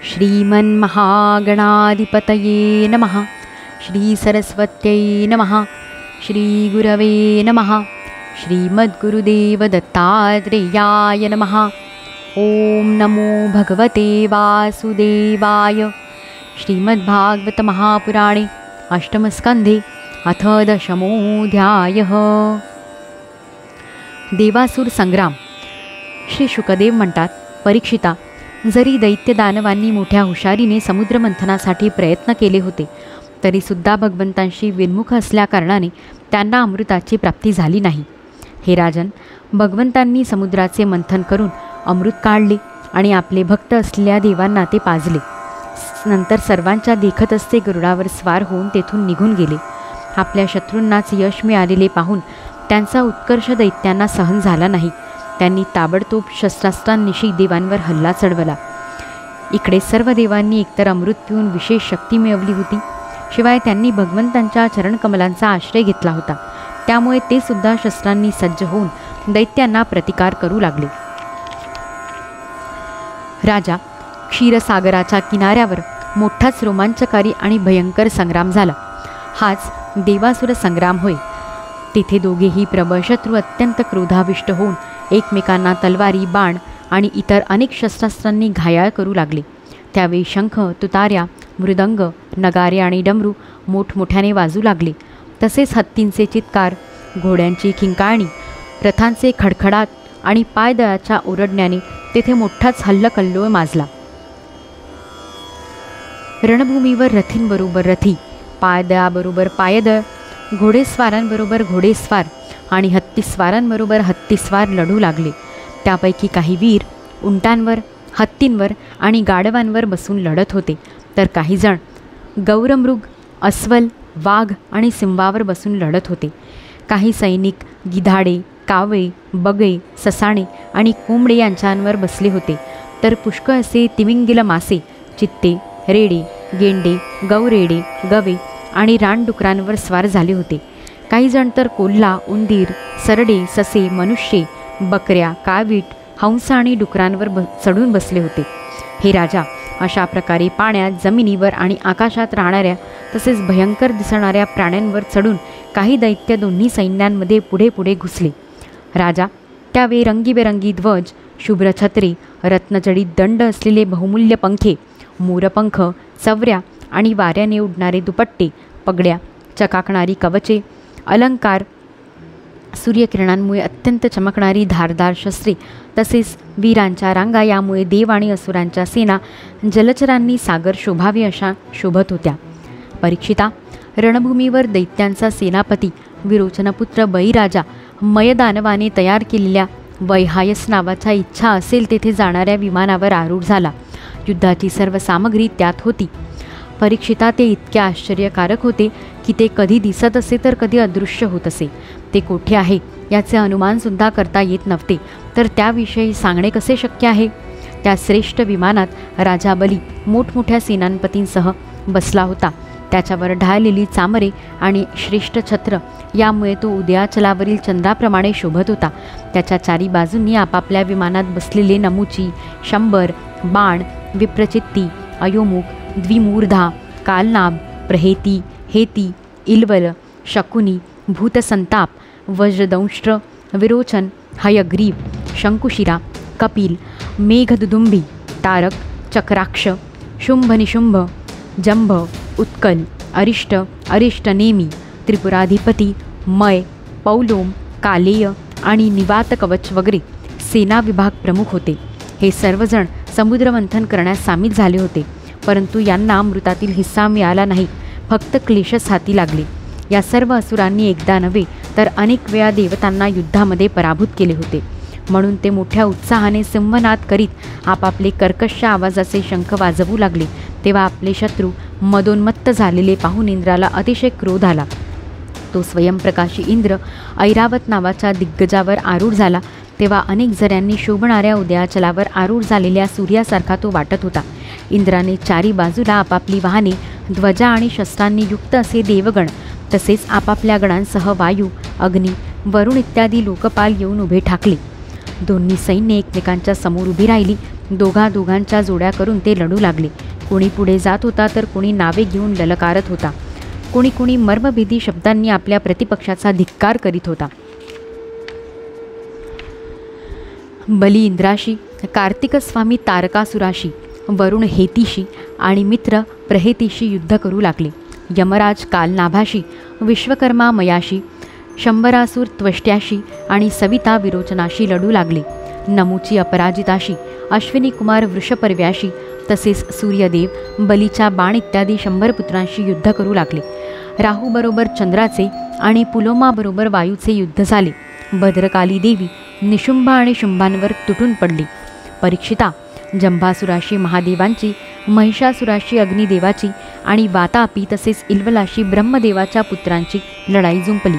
श्रीमन्महागणाधिपतये नमः। श्रीसरस्वत्यै नमः। श्रीगुरवे नमः। श्रीमद्गुरुदेवदत्तात्रेयाय नमः। ॐ नमो भगवते वासुदेवाय। श्रीमद्भागवत महापुराणे अष्टमस्कन्धे अथ दशमोऽध्यायः। देवासुर संग्राम। श्री शुकदेव म्हणतात, परीक्षिता, जरी दैत्य दानवांनी मोठ्या हुशारीने समुद्रमंथनासाठी प्रयत्न केले होते तरीसुद्धा भगवंतांशी विन्मुख असल्याकारणाने त्यांना अमृताची प्राप्ती झाली नाही. हे राजन, भगवंतांनी समुद्राचे मंथन करून अमृत काढले आणि आपले भक्त असलेल्या देवांना ते पाजले. नंतर सर्वांच्या देखतच ते गरुडावर स्वार होऊन तेथून निघून गेले. आपल्या शत्रूंनाच यश मिळालेले पाहून त्यांचा उत्कर्ष दैत्यांना सहन झाला नाही. त्यांनी ताबडतोब शस्त्रास्त्रांनिशी देवांवर हल्ला चढवला. इकडे सर्व देवांनी एकतर अमृत पिऊन विशेष शक्ती मिळवली होती, शिवाय त्यांनी भगवंतांच्या चरणकमलांचा आश्रय घेतला होता. त्यामुळे ते सुद्धा शस्त्रांनी सज्ज होऊन दैत्यांना प्रतिकार करू लागले. राजा, क्षीरसागराच्या किनाऱ्यावर मोठाच रोमांचकारी आणि भयंकर संग्राम झाला. हाच देवासुर संग्राम होय. तिथे दोघेही प्रबळ शत्रू अत्यंत क्रोधाविष्ट होऊन एकमेकांना तलवारी, बाण आणि इतर अनेक शस्त्रास्त्रांनी घायाळ करू लागले. त्यावेळी शंख, तुतार्या, मृदंग, नगारे आणि डमरू मोठमोठ्याने वाजू लागले. तसेच हत्तींचे चित्कार, घोड्यांची किंकाळणी, रथांचे खडखडाट आणि पायदळाच्या ओरडण्याने तेथे मोठाच हल्लकल्लोळ माजला. रणभूमीवर रथींबरोबर रथी, पायदळाबरोबर पायदळ, घोडेस्वारांबरोबर घोडेस्वार आणि हत्तीस्वारांबरोबर हत्तीस्वार लढू लागले. त्यापैकी काही वीर उंटांवर, हत्तींवर आणि गाढवांवर बसून लढत होते, तर काही जण गौरमृग, अस्वल, वाघ आणि सिंहावर बसून लढत होते. काही सैनिक गिधाडे, कावळे, बगळे, ससाणे आणि कोंबडे यांच्यावर बसले होते, तर पुष्कळ असे तिमिंगिल मासे, चित्ते, रेडे, गेंडे, गौरेडे, गवे आणि रानडुकरांवर स्वार झाले होते. काही जण तर कोल्हा, उंदीर, सरडे, ससे, मनुष्ये, बकऱ्या, काळवीट, हंस आणि डुकरांवर चढून बसले होते. हे राजा, अशा प्रकारे पाण्यात, जमिनीवर आणि आकाशात राहणाऱ्या तसेच भयंकर दिसणाऱ्या प्राण्यांवर चढून काही दैत्य दोन्ही सैन्यांमध्ये पुढे पुढे घुसले. राजा, त्यावेळी रंगीबेरंगी ध्वज, शुभ्र छत्रे, रत्नजडित दंड असलेले बहुमूल्य पंखे, मोरपंख, चवऱ्या आणि वाऱ्याने उडणारे दुपट्टे, पगड्या, चकाकणारी कवचे, अलंकार, सूर्यकिरणांमुळे अत्यंत चमकणारी धारदार शस्त्रे, तसेच वीरांच्या रांगा यामुळे देव आणि असुरांच्या सेना जलचरांनी सागर शोभावे अशा शोभत होत्या. परीक्षिता, रणभूमीवर दैत्यांचा सेनापती विरोचनपुत्र बळीराजा मयदानवाने तयार केलेल्या वैहायस नावाच्या इच्छा असेल तेथे जाणाऱ्या विमानावर आरूढ झाला. युद्धाची सर्व सामग्री त्यात होती. परीक्षिता, ते इतके आश्चर्यकारक होते की ते कधी दिसत असे तर कधी अदृश्य होत असे. ते कोठे आहे याचे अनुमानसुद्धा करता येत नव्हते, तर त्याविषयी सांगणे कसे शक्य आहे. त्या श्रेष्ठ विमानात राजा बली मोठमोठ्या सेनापतींसह बसला होता. त्याच्यावर ढाळलेली चामरे आणि श्रेष्ठ छत्र यामुळे तो उदयाचलावरील चंद्राप्रमाणे शोभत होता. त्याच्या चारी बाजूंनी आपापल्या विमानात बसलेले नमुची, शंभर, बाण, विप्रचित्ती, अयोमुख, द्विमूर्धा, कालनाभ, प्रहेती, हेती, इल्वल, शकुनी, भूतसंताप, वज्रदंष्ट्र, विरोचन, हयग्रीव, शंकुशिरा, कपिल, मेघदुदुंभी, तारक, चक्राक्ष, शुंभनिशुंभ, जंभ, उत्कल, अरिष्ट, अरिष्टनेमी, त्रिपुराधिपती, मय, पौलोम, कालेय आणि निवात कवच वगैरे सेना विभाग प्रमुख होते. हे सर्वजण समुद्रमंथन करण्यास सामील झाले होते, परंतु यांना अमृतातील हिस्सा मिळाला नाही. फक्त क्लेशच हाती लागले. या सर्व असुरांनी एकदा नव्हे तर अनेक वेळा देवतांना युद्धामध्ये पराभूत केले होते. म्हणून ते मोठ्या उत्साहाने सिंहनाद करीत आपापले कर्कश आवाजाचे शंख वाजवू लागले. तेव्हा आपले शत्रू मदोन्मत्त झालेले पाहून इंद्राला अतिशय क्रोध आला. तो स्वयंप्रकाशी इंद्र ऐरावत नावाच्या दिग्गजावर आरूढ झाला. तेव्हा अनेक झऱ्यांनी शोभणाऱ्या उदयाचलावर आरूढ झालेल्या सूर्यासारखा तो वाटत होता. इंद्राने चारी बाजूला आपापली वाहने, ध्वजा आणि शस्त्रांनी युक्त असे देवगण तसेच आपापल्या गणांसह वायू, अग्नी, वरुण इत्यादी लोकपाल येऊन उभे ठाकले. दोन्ही सैन्य एकमेकांच्या समोर उभी राहिली. दोघांच्या जोड्या करून ते लढू लागले. कोणी पुढे जात होता तर कोणी नावे घेऊन ललकारत होता. कोणी मर्मभेदी शब्दांनी आपल्या प्रतिपक्षाचा धिक्कार करीत होता. बली इंद्राशी, कार्तिकस्वामी तारकासुराशी, वरुण हेतीशी आणि मित्र प्रहेतीशी युद्ध करू लागले. यमराज कालनाभाशी, विश्वकर्मा मयाशी, शंभरासूर त्वष्ट्याशी आणि सविता विरोचनाशी लढू लागले. नमुची अपराजिताशी, अश्विनी कुमार वृषपर्व्याशी तसेच सूर्यदेव, बलीच्या बाण इत्यादी 100 पुत्रांशी युद्ध करू लागले. राहूबरोबर चंद्राचे आणि पुलोमाबरोबर वायूचे युद्ध झाले. भद्रकाली देवी निशुंभ आणि शुंभांवर तुटून पडली. परीक्षिता, जंभासुराशी महादेवांची, महिषासुराशी अग्निदेवाची आणि वातापी तसेच इल्वलाशी ब्रह्मदेवाच्या पुत्रांची लढाई जुंपली.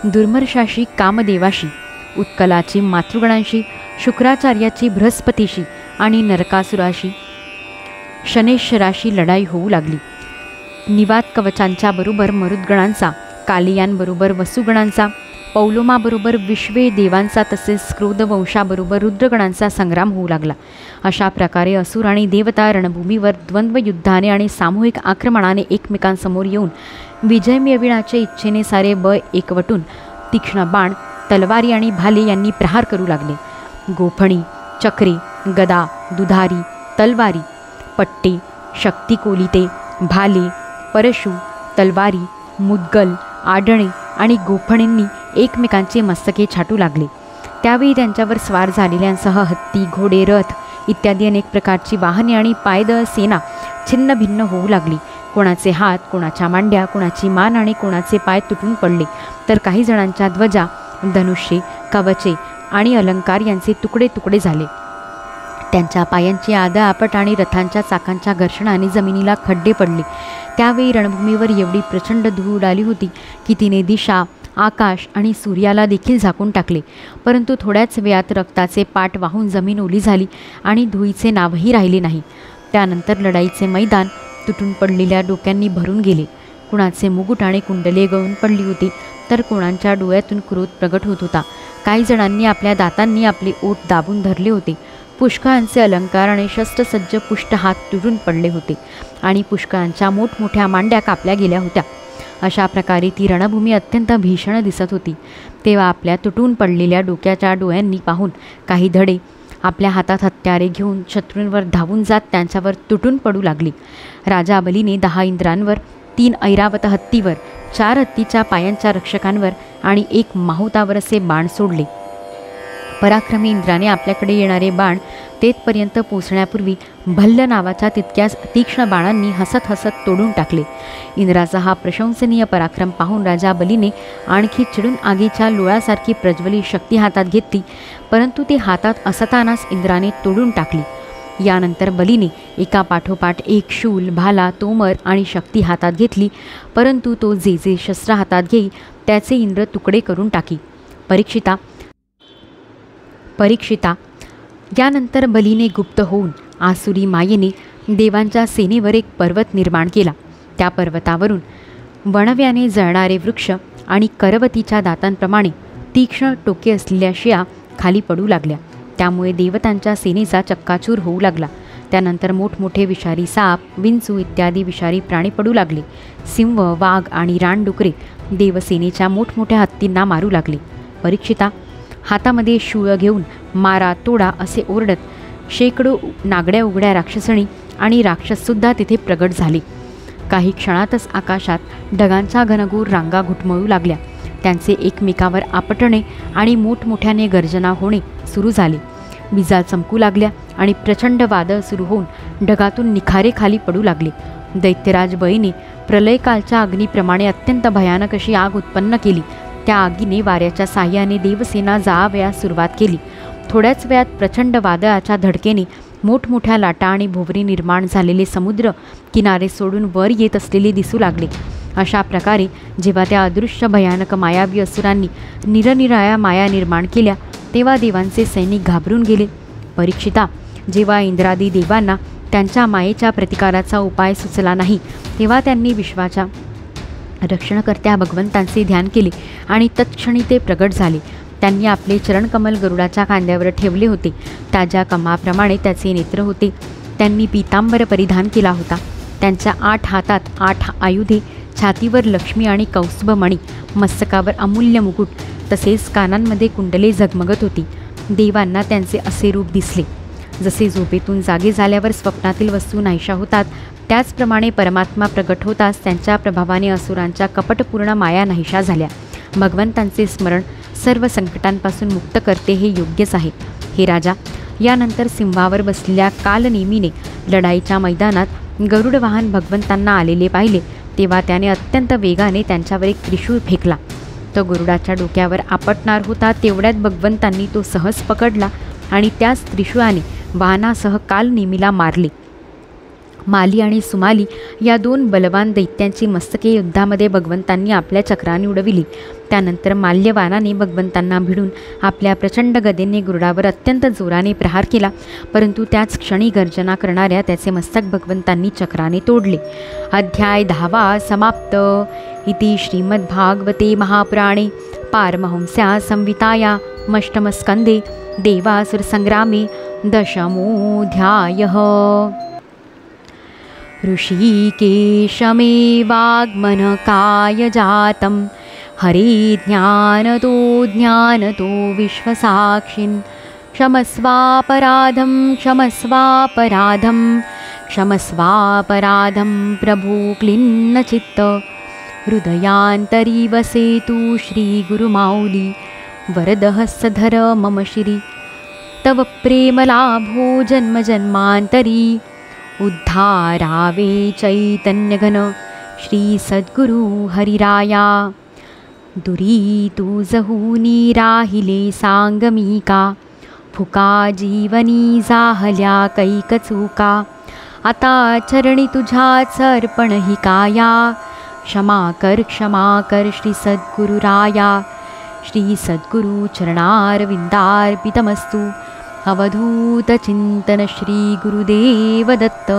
दुर्मर्शाशी कामदेवाशी, उत्कलाची मातृगणांशी, शुक्राचार्याची बृहस्पतीशी आणि नरकासुराशी शनेश्वराशी लढाई होऊ लागली. निवात कवचांच्या बरोबर मरुद्गणांचा, कालियांबरोबर वसुगणांचा, पौलोमाबरोबर विश्वे देवांचा तसेच क्रोधवंशाबरोबर रुद्रगणांचा संग्राम होऊ लागला. अशा प्रकारे असुर आणि देवता रणभूमीवर द्वंद्वयुद्धाने आणि सामूहिक आक्रमणाने एकमेकांसमोर येऊन विजय मिळविण्याच्या इच्छेने सारे बळ एकवटून तीक्ष्ण बाण, तलवारी आणि भाले यांनी प्रहार करू लागले. गोफणी, चक्रे, गदा, दुधारी, तलवारी, पट्टे, शक्तिकोलिते, भाले, परशु, तलवारी, मुद्गल, आडणे आणि गोफणींनी एकमेकांचे मस्तके छाटू लागले. त्यावेळी त्यांच्यावर स्वार झालेल्यांसह हत्ती, घोडे, रथ इत्यादी अनेक प्रकारची वाहने आणि पायदळ सेना छिन्न भिन्न होऊ लागली. कोणाचे हात, कोणाच्या मांड्या, कोणाची मान आणि कोणाचे पाय तुटून पडले, तर काही जणांच्या ध्वजा, धनुष्ये, कवचे आणि अलंकार यांचे तुकडे तुकडे झाले. त्यांच्या पायांची आदळआपट आणि रथांच्या चाकांच्या घर्षणाने जमिनीला खड्डे पडले. त्यावेळी रणभूमीवर एवढी प्रचंड धूळ उडाली होती की तिने दिशा, आकाश आणि सूर्याला देखील झाकून टाकले. परंतु थोड्याच वेळात रक्ताचे पाट वाहून जमीन ओली झाली आणि धुळीचे नावही राहिले नाही. त्यानंतर लढाईचे मैदान तुटून पडलेल्या डोक्यांनी भरून गेले. कुणाचे मुकुट आणि कुंडले गळून पडली होती, तर कोणाच्या डोळ्यातून क्रोध प्रगट होत होता. काही जणांनी आपल्या दातांनी आपले ओठ दाबून धरले होते. पुष्कळांचे अलंकार आणि शस्त्रसज्ज पुष्ट हात तुटून पडले होते आणि पुष्कळांच्या मोठमोठ्या मांड्या कापल्या गेल्या होत्या. अशा प्रकारे ती रणभूमी अत्यंत भीषण दिसत होती. तेव्हा आपल्या तुटून पडलेल्या डोक्याच्या डोळ्यांनी पाहून काही धडे आपल्या हातात हत्यारे घेऊन शत्रूंवर धावून जात त्यांच्यावर तुटून पडू लागली. राजा बलीने 10 इंद्रांवर, 3 ऐरावत हत्तीवर, 4 हत्तीच्या पायांच्या रक्षकांवर आणि 1 माहुतावर असे बाण सोडले. पराक्रमी इंद्राने आपल्याकडे येणारे बाण तेथपर्यंत पोचण्यापूर्वी भल्ल नावाच्या तितक्याच तीक्ष्ण बाणांनी हसत हसत तोडून टाकले. इंद्राचा हा प्रशंसनीय पराक्रम पाहून राजा बलीने आणखी चिडून आगीच्या लोळासारखी प्रज्वलित शक्ती हातात घेतली, परंतु ती हातात असतानाच इंद्राने तोडून टाकली. यानंतर बलीने एका पाठोपाठ एक शूल, भाला, तोमर आणि शक्ती हातात घेतली, परंतु तो जे जे शस्त्र हातात घेई त्याचे इंद्र तुकडे करून टाकी. परीक्षिता, यानंतर बलीने गुप्त होऊन आसुरी मायेने देवांच्या सेनेवर एक पर्वत निर्माण केला. त्या पर्वतावरून वणव्याने जळणारे वृक्ष आणि करवतीच्या दातांप्रमाणे तीक्ष्ण टोके असलेल्या शिळा खाली पडू लागल्या. त्यामुळे देवतांच्या सेनेचा चक्काचूर होऊ लागला. त्यानंतर मोठमोठे विषारी साप, विंचू इत्यादी विषारी प्राणी पडू लागले. सिंह, वाघ आणि रानडुकरे देवसेनेच्या मोठमोठ्या हत्तींना मारू लागले. परीक्षिता, हातामध्ये शूळ घेऊन मारा तोडा असे ओरडत शेकडो नागड्या उघड्या राक्षसणी आणि राक्षससुद्धा तिथे प्रगट झाले. काही क्षणातच आकाशात ढगांच्या घनघोर रांगा घुटमळू लागल्या. त्यांचे एकमेकावर आपटणे आणि मोठमोठ्याने गर्जना होणे सुरू झाले. विजा चमकू लागल्या आणि प्रचंड वादळ सुरू होऊन ढगातून निखारे खाली पडू लागले. दैत्यराज बळीने प्रलयकालच्या अग्नीप्रमाणे अत्यंत भयानक अशी आग उत्पन्न केली. त्या आगीने वाऱ्याच्या साह्याने देवसेना जाळावयास सुरुवात केली. थोड्याच वेळात प्रचंड वादळाच्या धडकेने मोठमोठ्या लाटा आणि भोवरी निर्माण झालेले समुद्र किनारे सोडून वर येत असलेले दिसू लागले. अशा प्रकारे जेव्हा त्या अदृश्य भयानक मायावी असुरांनी निरनिराळ्या माया निर्माण केल्या, तेव्हा देवांचे सैनिक घाबरून गेले. परीक्षिता, जेव्हा इंद्रादी देवांना त्यांच्या मायेच्या प्रतिकाराचा उपाय सुचला नाही, तेव्हा त्यांनी विश्वाच्या रक्षणकर्त्या भगवंतांचे ध्यान केले आणि तत्क्षणी ते प्रगट झाले. त्यांनी आपले चरणकमल गरुडाच्या खांद्यावर ठेवले होते. ताज्या कमाप्रमाणे त्याचे नेत्र होते. त्यांनी पीतांबर परिधान केला होता. त्यांच्या 8 हातात 8 आयुधे, छातीवर लक्ष्मी आणि कौस्तुभमणी, मस्तकावर अमूल्य मुकुट, तसेच कानांमध्ये कुंडले झगमगत होती. देवांना त्यांचे असे रूप दिसले. जसे झोपेतून जागे झाल्यावर स्वप्नातील वस्तू नाहीशा होतात, त्याचप्रमाणे परमात्मा प्रगट होताच त्यांच्या प्रभावाने असुरांच्या कपटपूर्ण माया नाहीशा झाल्या. भगवंतांचे स्मरण सर्व संकटांपासून मुक्त करते हे योग्यच आहे. हे राजा, यानंतर सिंहावर बसलेल्या कालनेमीने लढाईच्या मैदानात गरुड वाहन भगवंतांना आलेले पाहिले. तेव्हा त्याने अत्यंत वेगाने त्यांच्यावर एक त्रिशूळ फेकला. तो गरुडाच्या डोक्यावर आपटणार होता. तेवढ्यात भगवंतांनी तो सहज पकडला आणि त्याच त्रिशूळाने वाहनासह कालनेमीला मारले. माली आणि सुमाली या 2 बलवान दैत्यांची मस्तके युद्धामध्ये भगवंतांनी आपल्या चक्राने उडविली. त्यानंतर माल्यवानाने भगवंतांना भिडून आपल्या प्रचंड गदेने गरुडावर अत्यंत जोराने प्रहार केला. परंतु त्याच क्षणी गर्जना करणाऱ्या त्याचे मस्तक भगवंतांनी चक्राने तोडले. अध्याय 10 समाप्त. इति श्रीमद्भागवते महापुराणे पारमहंस्या संहिताया अष्टमस्कंदे देवासुरसंग्रामे दशमोऽध्यायः. ऋषिकेशमेवागमनकाय हरे ज्ञानतो विश्वसाक्षिन् क्षमस्वापराधं प्रभो क्लिन्नचित्त हृदयान्तरी वसेतु श्रीगुरुमाऊली वरदहस्तधर मम श्री तव प्रेमलाभो जन्मजन्मान्तरी उद्धारावे चैतन्यघन श्री सद्गुरु हरिराया दुरीतु जहूनी राहिले सांगमिका फुका जीवनी जाहल्या कैकचुका आता चरणी तुझ्याच अर्पण ही काया क्षमा कर श्री सद्गुरुराया श्री सद्गुरु चरणारविंदार्पितमस्तु अवधूत चिंतन श्री गुरुदेव दत्त.